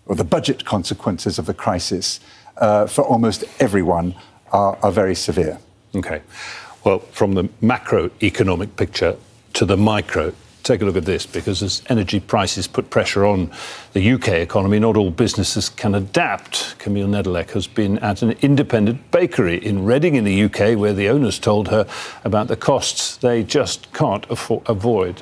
or the budget consequences of the crisis for almost everyone are very severe. OK. Well, from the macroeconomic picture to the micro, take a look at this, because as energy prices put pressure on the UK economy, not all businesses can adapt. Camille Nedelec has been at an independent bakery in Reading in the UK, where the owners told her about the costs they just can't avoid.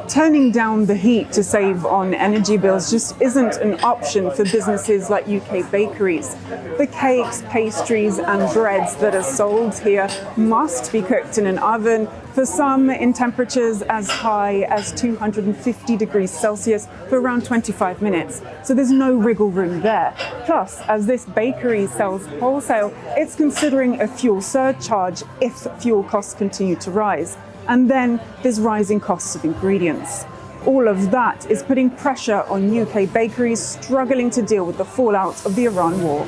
Turning down the heat to save on energy bills just isn't an option for businesses like UK bakeries. The cakes, pastries and breads that are sold here must be cooked in an oven, for some in temperatures as high as 250 degrees Celsius for around 25 minutes. So there's no wriggle room there. Plus, as this bakery sells wholesale, it's considering a fuel surcharge if fuel costs continue to rise. And then there's rising costs of ingredients. All of that is putting pressure on UK bakeries struggling to deal with the fallout of the Iran war.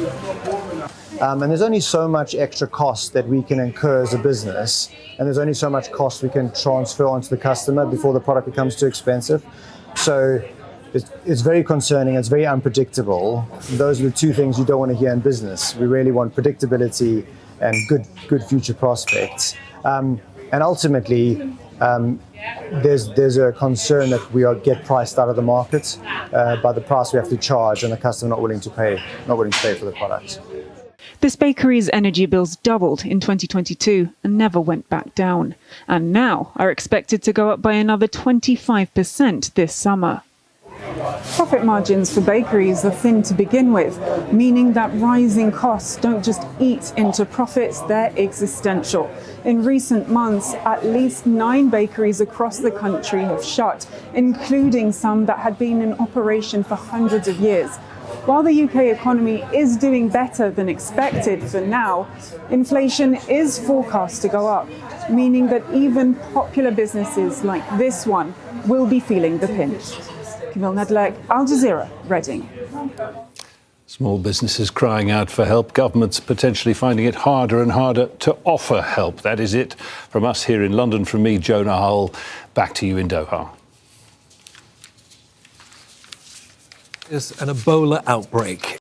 And there's only so much extra cost that we can incur as a business, and there's only so much cost we can transfer onto the customer before the product becomes too expensive. So it's very concerning, it's very unpredictable. Those are the two things you don't want to hear in business. We really want predictability and good future prospects. And ultimately, there's a concern that we get priced out of the market by the price we have to charge, and the customer not willing to pay for the product. This bakery's energy bills doubled in 2022 and never went back down, and now are expected to go up by another 25% this summer. Profit margins for bakeries are thin to begin with, meaning that rising costs don't just eat into profits, they're existential. In recent months, at least 9 bakeries across the country have shut, including some that had been in operation for hundreds of years. While the UK economy is doing better than expected for now, inflation is forecast to go up, meaning that even popular businesses like this one will be feeling the pinch. Camille Nedelec, Al Jazeera, Reading. Small businesses crying out for help, governments potentially finding it harder and harder to offer help. That is it from us here in London. From me, Jonah Hull. Back to you in Doha. There's an Ebola outbreak